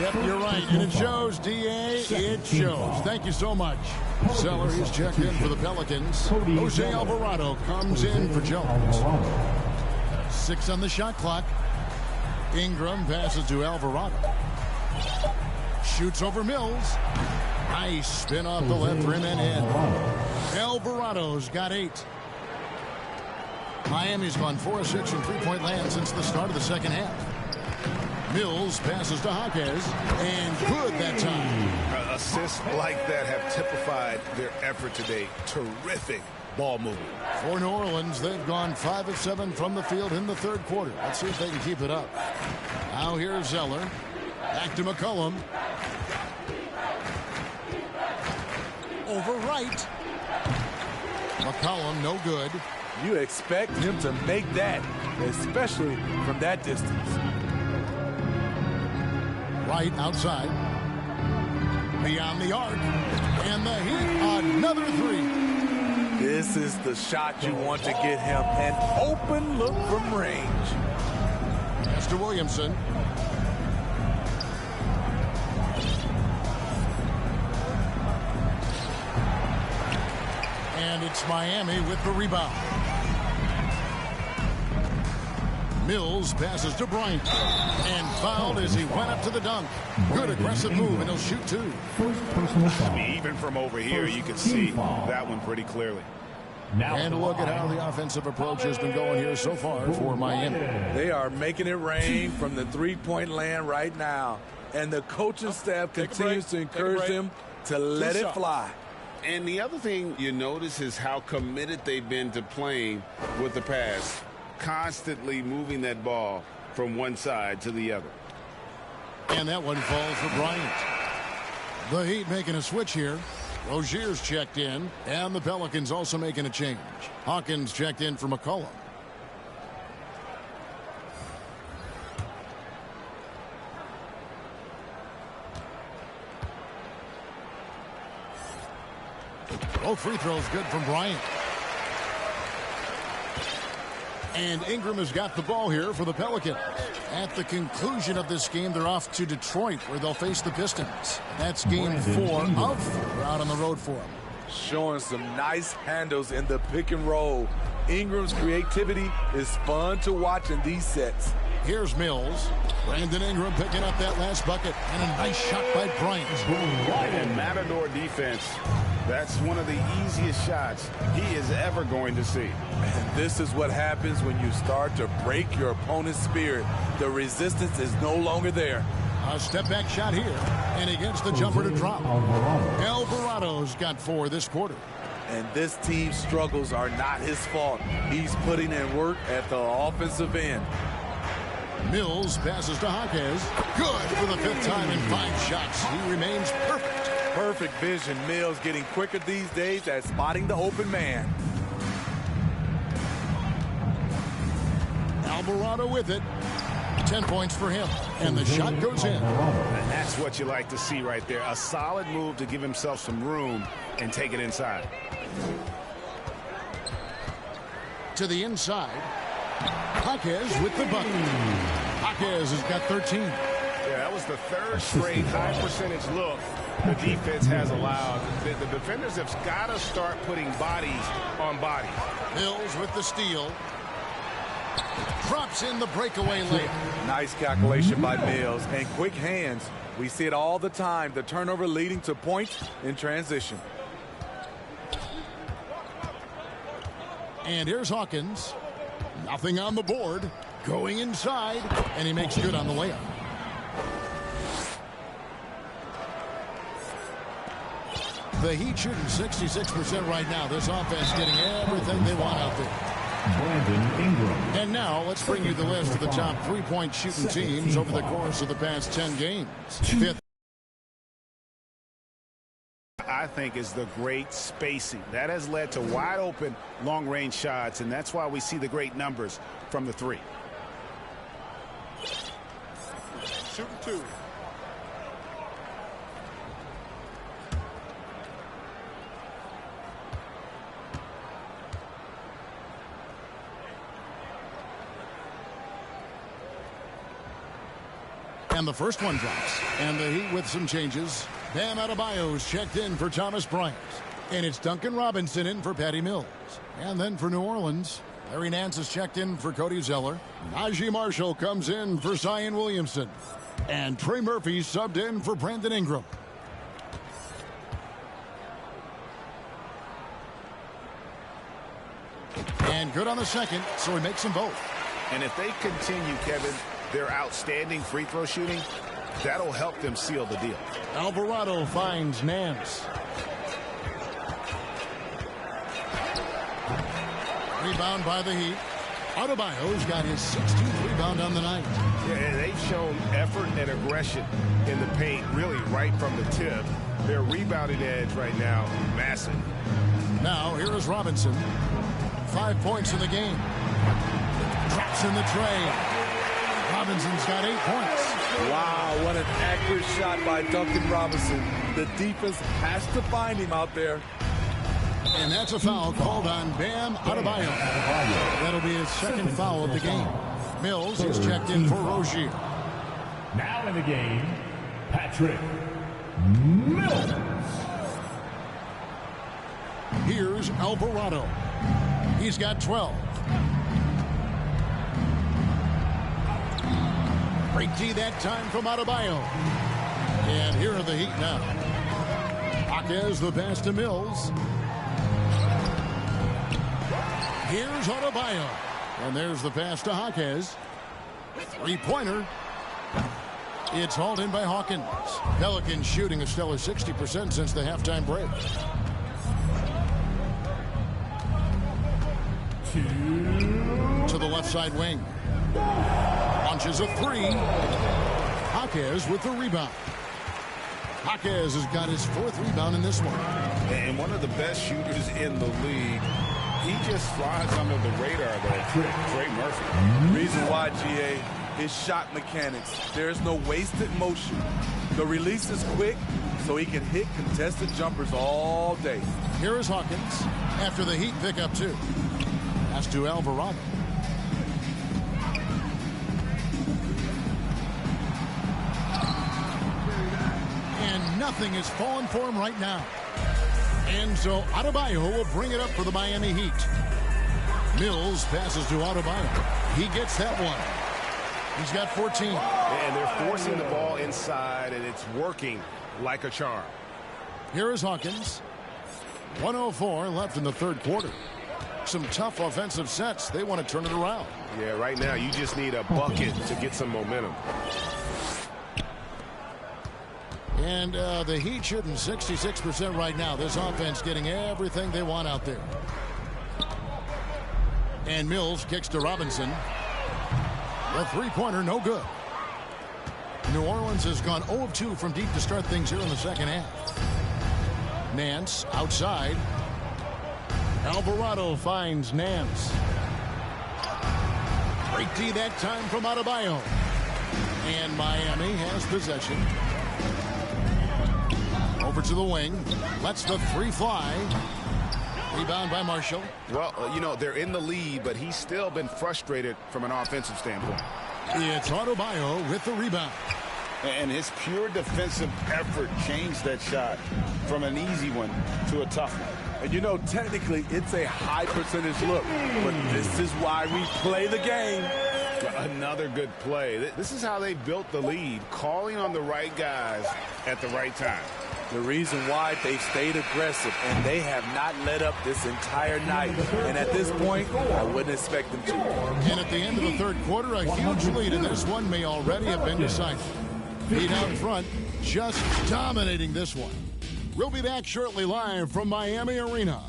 Yep, you're right. And it shows, D.A. It shows. Thank you so much. Zeller is checked in for the Pelicans. Jose Alvarado comes in for Jones. 6 on the shot clock. Ingram passes to Alvarado. Shoots over Mills. Nice spin off the left rim and in. Alvarado's got 8. Miami's gone 4 of 6 from three-point land since the start of the second half. Mills passes to Hodges, and good that time. Assists like that have typified their effort today. Terrific ball movement. For New Orleans, they've gone 5 of 7 from the field in the third quarter. Let's see if they can keep it up. Now here's Zeller. Back to McCollum. Over Wright. McCollum, no good. You expect him to make that, especially from that distance. Wright outside. Beyond the arc. And the Heat, another 3. This is the shot you want to get him. An open look from range. Mr. Williamson. And it's Miami with the rebound. Mills passes to Bryant. And fouled as he went up to the dunk. Good aggressive move, and he'll shoot 2. Even from over here, you can see that one pretty clearly. And look at how the offensive approach has been going here so far for Miami. They are making it rain from the three-point land right now. And the coaching staff continues to encourage them to let it fly. And the other thing you notice is how committed they've been to playing with the pass. Constantly moving that ball from one side to the other. And that one falls for Bryant. The Heat making a switch here. Rozier's checked in, and the Pelicans also making a change. Hawkins checked in for McCollum. Both free throws good from Bryant. And Ingram has got the ball here for the Pelicans. At the conclusion of this game, they're off to Detroit, where they'll face the Pistons. That's game 4 of 4 out on the road for them. Showing some nice handles in the pick and roll. Ingram's creativity is fun to watch in these sets. Here's Mills. Brandon Ingram picking up that last bucket. And a nice shot by Bryant. And Matador defense. That's one of the easiest shots he is ever going to see. And this is what happens when you start to break your opponent's spirit. The resistance is no longer there. A step-back shot here. And he gets the jumper to drop. Alvarado's got 4 this quarter. And this team's struggles are not his fault. He's putting in work at the offensive end. Mills passes to Hodges. Good for the 5th time in 5 shots. He remains perfect. Perfect vision. Mills getting quicker these days at spotting the open man. Alvarado with it. 10 points for him. And the shot goes in. And that's what you like to see right there. A solid move to give himself some room and take it inside. to the inside. Jaquez with the bucket. Jaquez has got 13. Yeah, that was the third straight high percentage look the defense has allowed. The defenders have got to start putting bodies on bodies. Mills with the steal. Drops in the breakaway layup. Nice calculation by Mills and quick hands. We see it all the time. The turnover leading to points in transition. And here's Hawkins. Nothing on the board. Going inside. And he makes good on the layup. The Heat shooting 66% right now. This offense getting everything they want out there. Brandon Ingram. And now let's bring you the list of the top three-point shooting teams over the course of the past 10 games. Fifth. I think is the great spacing. That has led to wide open long-range shots, and that's why we see the great numbers from the three. Shooting two. And the first one drops. And the Heat with some changes. Bam Adebayo's checked in for Thomas Bryant. And it's Duncan Robinson in for Patty Mills. And then for New Orleans, Larry Nance is checked in for Cody Zeller. Najee Marshall comes in for Zion Williamson. And Trey Murphy subbed in for Brandon Ingram. And good on the second, so he makes them both. And if they continue, Kevin, their outstanding free throw shooting, that'll help them seal the deal. Alvarado finds Nance. Rebound by the Heat. Adebayo's got his 16th rebound on the night. Yeah, they've shown effort and aggression in the paint, really right from the tip. Their rebounding edge right now, massive. Now, here is Robinson. 5 points in the game. Drops in the tray. Robinson's got 8 points. Wow, what an accurate shot by Duncan Robinson. The defense has to find him out there. And that's a foul called on Bam Adebayo. That'll be his second foul of the game. Mills is checked in for Rozier. Now in the game, Patrick Mills. Here's Alvarado. He's got 12. Great D that time from Adebayo. And here are the Heat now. Jaquez the pass to Mills. Here's Adebayo. And there's the pass to Jaquez. Three-pointer. It's hauled in by Hawkins. Pelicans shooting a stellar 60% since the halftime break. To the left side wing. Launches a three. Jaquez with the rebound. Jaquez has got his 4th rebound in this one. And one of the best shooters in the league. He just flies under the radar there. Trey Murphy. Reason why, GA, his shot mechanics. There's no wasted motion. The release is quick, so he can hit contested jumpers all day. Here is Hawkins after the Heat pick up 2. Pass to Alvarado. And nothing is falling for him right now. And so Adebayo will bring it up for the Miami Heat. Mills passes to Adebayo. He gets that one. He's got 14. And they're forcing the ball inside, and it's working like a charm. Here is Hawkins. 1:04 left in the third quarter. Some tough offensive sets. They want to turn it around. Yeah, right now you just need a bucket to get some momentum. And the Heat shooting 66% right now. This offense getting everything they want out there. And Mills kicks to Robinson. The three-pointer, no good. New Orleans has gone 0 of 2 from deep to start things here in the second half. Nance outside. Alvarado finds Nance. Great D that time from Adebayo. And Miami has possession. Over to the wing. Lets the three fly. Rebound by Marshall. Well, you know, they're in the lead, but he's still been frustrated from an offensive standpoint. It's Adebayo with the rebound. And his pure defensive effort changed that shot from an easy one to a tough one. And you know, technically, it's a high percentage look, but this is why we play the game. Another good play. This is how they built the lead, calling on the right guys at the right time. The reason why they stayed aggressive, and they have not let up this entire night. And at this point, I wouldn't expect them to. And at the end of the third quarter, a huge lead in this one may already have been decided. Heat out front, just dominating this one. We'll be back shortly live from Miami Arena.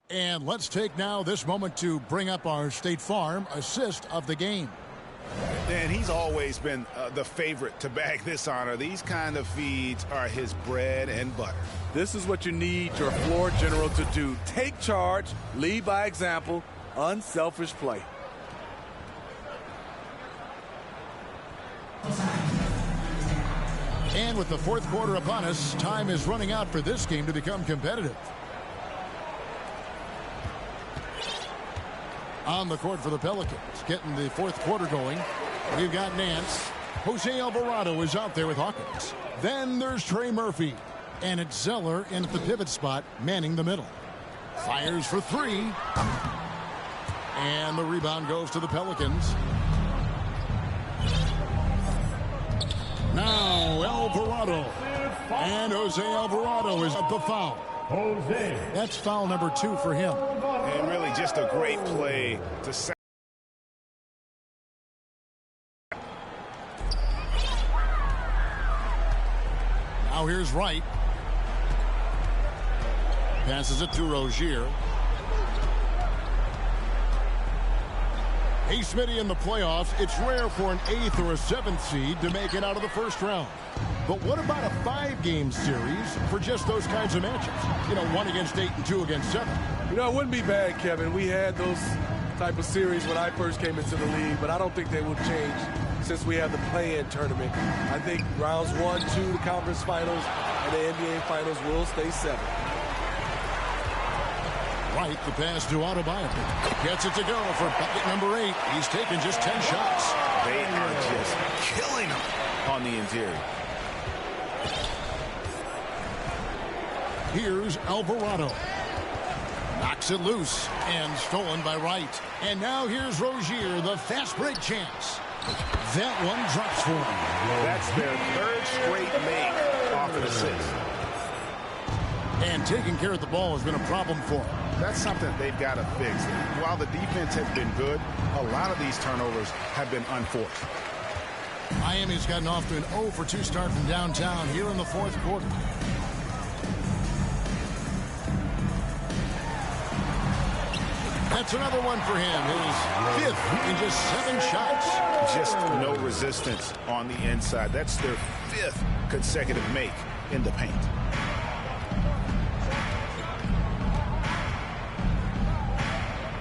And let's take now this moment to bring up our State Farm assist of the game. And he's always been the favorite to bag this honor. These kind of feeds are his bread and butter. This is what you need your floor general to do. Take charge, lead by example, unselfish play. And with the fourth quarter upon us, time is running out for this game to become competitive. On the court for the Pelicans, getting the fourth quarter going. We've got Nance. Jose Alvarado is out there with Hawkins. Then there's Trey Murphy. And it's Zeller in at the pivot spot, manning the middle. Fires for three. And the rebound goes to the Pelicans. Now Alvarado. And Jose Alvarado is at the foul. That's foul number 2 for him. And really just a great play to set. Now here's Wright. Passes it to Rozier. Hey, Smitty, in the playoffs, it's rare for an 8th or a 7th seed to make it out of the first round. But what about a 5-game series for just those kinds of matchups? You know, 1 against 8 and 2 against 7. You know, it wouldn't be bad, Kevin. We had those type of series when I first came into the league, but I don't think they will change since we have the play-in tournament. I think rounds 1, 2, the conference finals, and the NBA finals will stay 7. Right, the pass to Adebayo. Gets it to go for bucket number 8. He's taken just 10 shots. They are just killing him on the interior. Here's Alvarado. Knocks it loose and stolen by Wright. And now here's Rozier, the fast break chance. That one drops for him. That's their 3rd straight make off an assist. And taking care of the ball has been a problem for him. That's something they've got to fix. While the defense has been good, a lot of these turnovers have been unforced. Miami's gotten off to an 0 for 2 start from downtown here in the fourth quarter. That's another one for him. His 5th in just 7 shots. Just no resistance on the inside. That's their 5th consecutive make in the paint.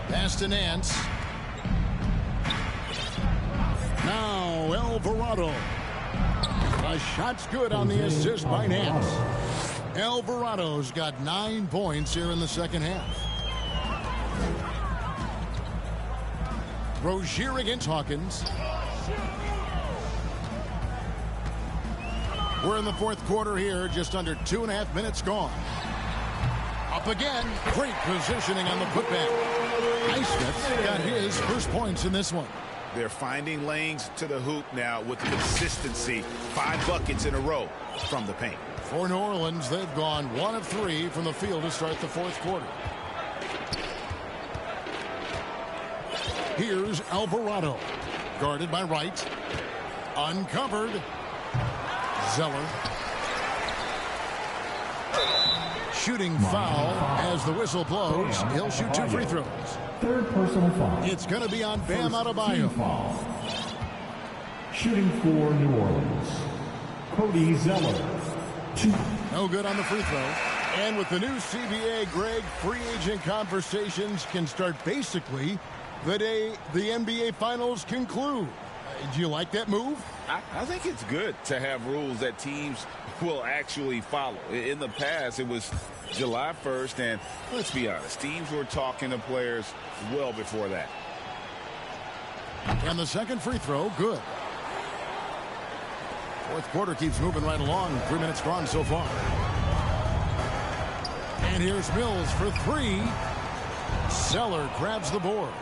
Pass to Nance. Now Alvarado. A shot's good on the assist by Nance. Alvarado's got 9 points here in the second half. Rozier against Hawkins. We're in the fourth quarter here, just under 2.5 minutes gone. Up again, great positioning on the putback. Highsmith got his first points in this one. They're finding lanes to the hoop now with consistency. 5 buckets in a row from the paint. For New Orleans, they've gone 1 of 3 from the field to start the fourth quarter. Here's Alvarado. Guarded by Wright. Uncovered. Zeller. shooting foul as the whistle blows. He'll shoot 2 free throws. Third personal foul. It's going to be on Bam Adebayo. Shooting for New Orleans, Cody Zeller. 2. No good on the free throw. And with the new CBA, Greg, free agent conversations can start basically the day the NBA Finals conclude. Do you like that move? I think it's good to have rules that teams will actually follow. In the past, it was July 1st, and let's be honest, teams were talking to players well before that. And the second free throw, good. Fourth quarter keeps moving right along. 3 minutes gone so far. And here's Mills for 3. Zeller grabs the board.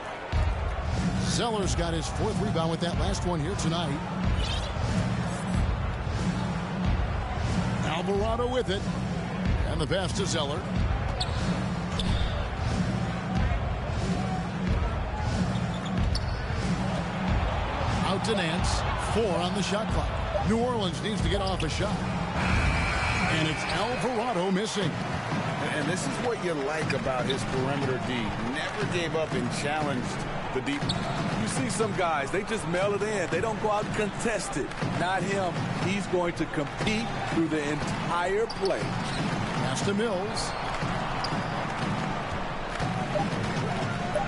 Zeller's got his 4th rebound with that last one here tonight. Alvarado with it. And the pass to Zeller. Out to Nance. 4 on the shot clock. New Orleans needs to get off a shot. And it's Alvarado missing. And this is what you like about his perimeter D. Never gave up and challenged the deep. You see some guys, they just mail it in. They don't go out and contest it. Not him. He's going to compete through the entire play. Pass to Mills.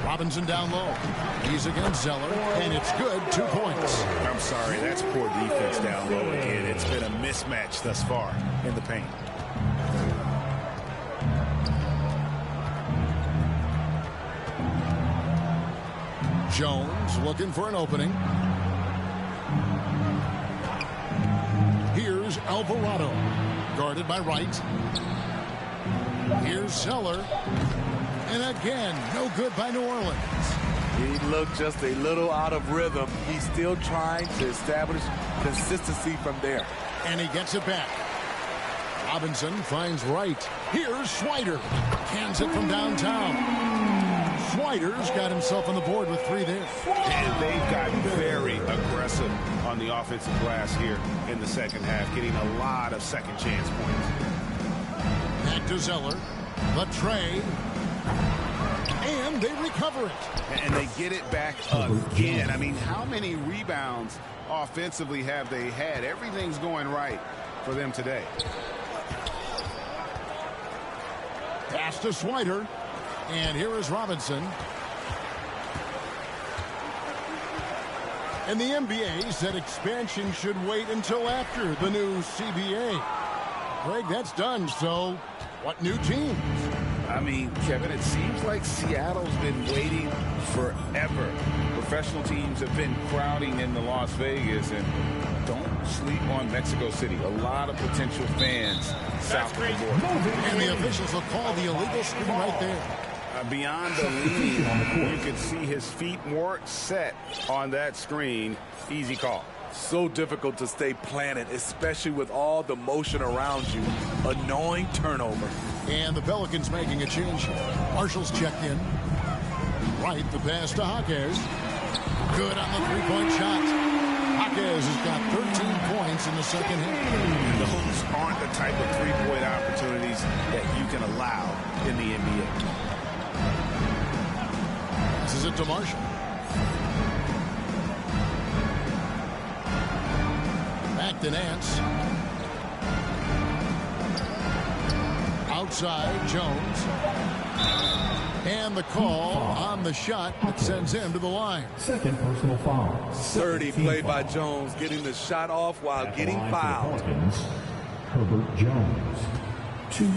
Robinson down low. He's against Zeller, and it's good. 2 points. I'm sorry, that's poor defense down low again. It's been a mismatch thus far in the paint. Jones looking for an opening. Here's Alvarado, guarded by Wright. Here's Zeller. And again, no good by New Orleans. He looked just a little out of rhythm. He's still trying to establish consistency from there. And he gets it back. Robinson finds Wright. Here's Schweider. Cans it from downtown. Schweider's got himself on the board with 3 there. And they've gotten very aggressive on the offensive glass here in the second half, getting a lot of second chance points. Back to Zeller. The tray. And they recover it. And they get it back again. I mean, how many rebounds offensively have they had? Everything's going right for them today. Pass to Schweider. And here is Robinson. And the NBA said expansion should wait until after the new CBA. Greg, that's done. So what new teams? I mean, Kevin, it seems like Seattle's been waiting forever. Professional teams have been crowding into Las Vegas, and don't sleep on Mexico City. A lot of potential fans south of the border. And the officials will call the illegal screen right there. Beyond the lead, you can see his feet weren't set on that screen. Easy call. So difficult to stay planted, especially with all the motion around you. Annoying turnover. And the Pelicans making a change here. Marshall's checked in. Right, the pass to Jaquez. Good on the 3-point shot. Jaquez has got 13 points in the second half. And those aren't the type of 3-point opportunities that you can allow in the NBA. Passes it to Marshall. Back to Nance. Outside, Jones. And the call on the shot that sends him to the line. Second personal foul. 30 played by Jones, getting the shot off while getting fouled. Pelicans, Herbert Jones. 2.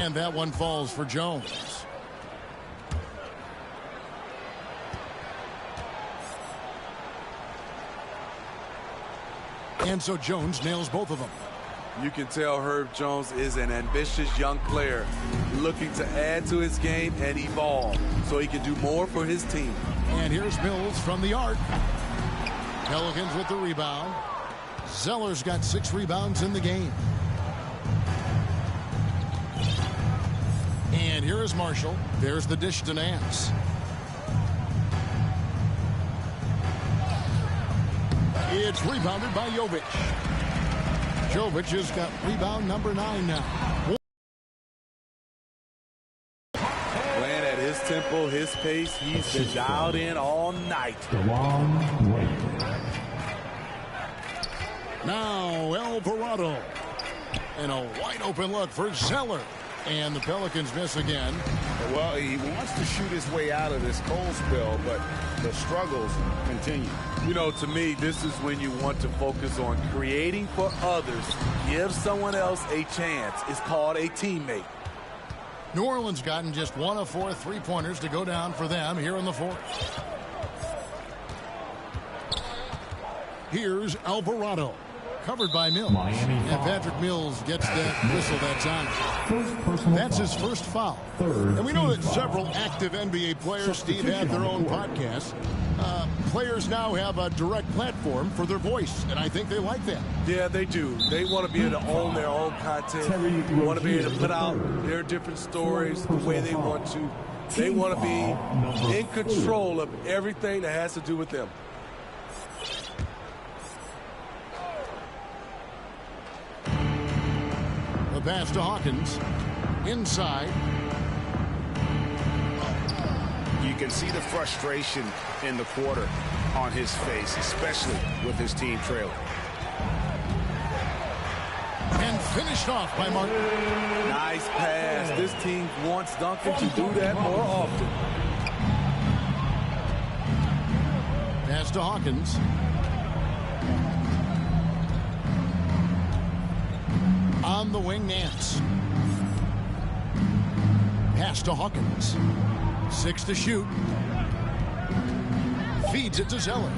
And that one falls for Jones. And so Jones nails both of them. You can tell Herb Jones is an ambitious young player looking to add to his game and evolve so he can do more for his team. And here's Mills from the arc. Pelicans with the rebound. Zeller's got 6 rebounds in the game. And here is Marshall. There's the dish to Nance. It's rebounded by Jovic. Jovic has got rebound number 9 now. Playing at his tempo, his pace. He's been dialed in all night. Now Alvarado. And a wide open look for Zeller. And the Pelicans miss again. Well, he wants to shoot his way out of this cold spell, but the struggles continue. You know, to me, this is when you want to focus on creating for others. Give someone else a chance. It's called a teammate. New Orleans gotten just 1 of 4 3-pointers to go down for them here in the fourth. Here's Alvarado. Covered by Mills. And Patrick Mills gets that whistle that time. That's his first foul. And we know that several active NBA players, Steve, have their own podcasts. Players now have a direct platform for their voice, and I think they like that. Yeah, they do. They want to be able to own their own content. They want to be able to put out their different stories the way they want to. They want to be in control of everything that has to do with them. The pass to Hawkins. Inside. You can see the frustration in the quarter on his face, especially with his team trailing. And finished off by Martin. Nice pass. This team wants Duncan to do that more often. Pass to Hawkins. On the wing, Nance. Pass to Hawkins. 6 to shoot. Feeds it to Zeller.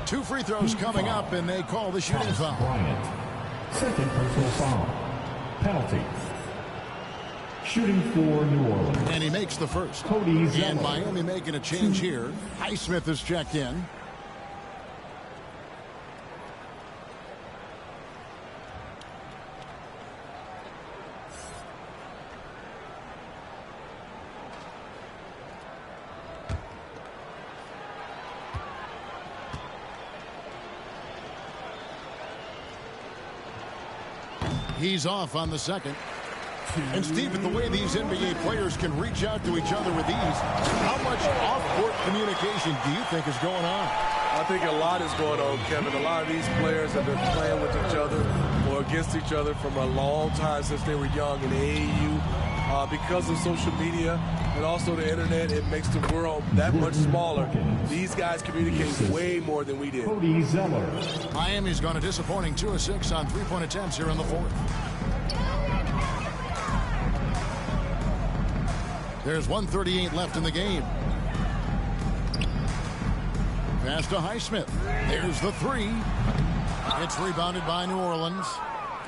2 free throws coming up, and they call the shooting foul. Second personal foul. Penalty. Shooting for New Orleans. And he makes the first. Cody Zeller. And Miami making a change here. Highsmith is checked in. He's off on the second. And Steve, with the way these NBA players can reach out to each other with ease, how much off-court communication do you think is going on? I think a lot is going on, Kevin. A lot of these players have been playing with each other or against each other from a long time since they were young in the AAU. Because of social media and also the internet, it makes the world that much smaller. These guys communicate way more than we did. Cody Zeller. Miami's gone a disappointing 2 of 6 on 3-point attempts here in the fourth. There's 1:38 left in the game. Pass to Highsmith. There's the 3. It's rebounded by New Orleans.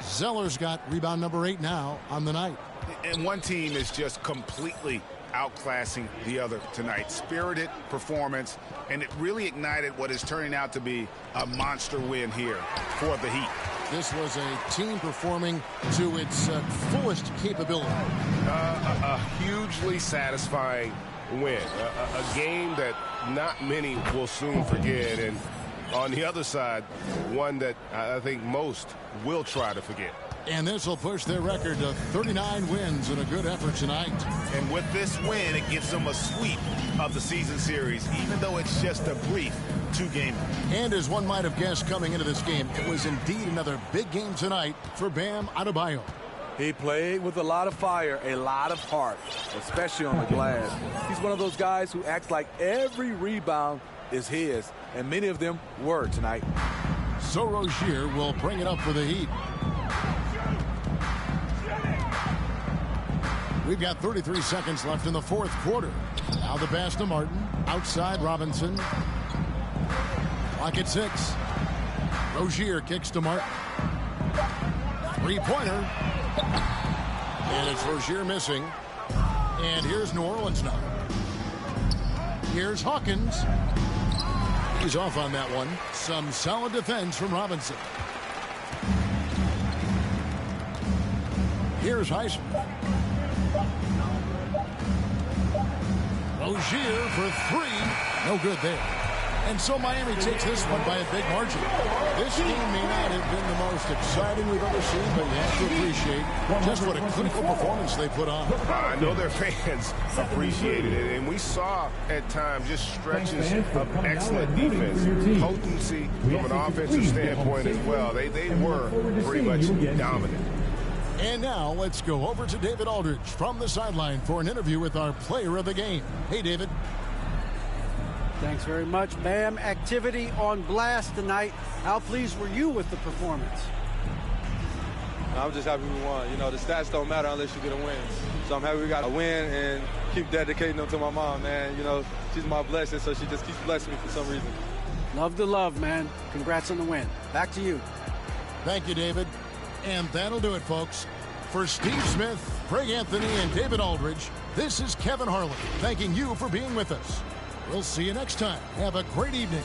Zeller's got rebound number 8 now on the night. And one team is just completely outclassing the other tonight. Spirited performance, and it really ignited what is turning out to be a monster win here for the Heat. This was a team performing to its fullest capability. A hugely satisfying win. A game that not many will soon forget. And on the other side, one that I think most will try to forget. And this will push their record to 39 wins in a good effort tonight. And with this win, it gives them a sweep of the season series, even though it's just a brief 2-game. And as one might have guessed coming into this game, it was indeed another big game tonight for Bam Adebayo. He played with a lot of fire, a lot of heart, especially on the glass. He's one of those guys who acts like every rebound is his, and many of them were tonight. So Rozier will bring it up for the Heat. We've got 33 seconds left in the fourth quarter. Now the pass to Martin. Outside Robinson. Clock at 6. Rozier kicks to Martin. 3-pointer. And it's Rozier missing. And here's New Orleans now. Here's Hawkins. He's off on that one. Some solid defense from Robinson. Here's Highsmith. Rozier for 3. No good there. And so Miami takes this one by a big margin. This game may not have been the most exciting we've ever seen, but you have to appreciate just what a clinical performance they put on. I know their fans appreciated it, and we saw at times just stretches of excellent defense, potency from an offensive standpoint as well. They were pretty much dominant. And now let's go over to David Aldridge from the sideline for an interview with our player of the game. Hey, David. Thanks very much, Bam. Activity on blast tonight. How pleased were you with the performance? I'm just happy we won. You know, the stats don't matter unless you get a win. So I'm happy we got a win and keep dedicating them to my mom, man. You know, she's my blessing, so she just keeps blessing me for some reason. Love the love, man. Congrats on the win. Back to you. Thank you, David. And that'll do it, folks. For Steve Smith, Craig Anthony, and David Aldridge, this is Kevin Harlan thanking you for being with us. We'll see you next time. Have a great evening.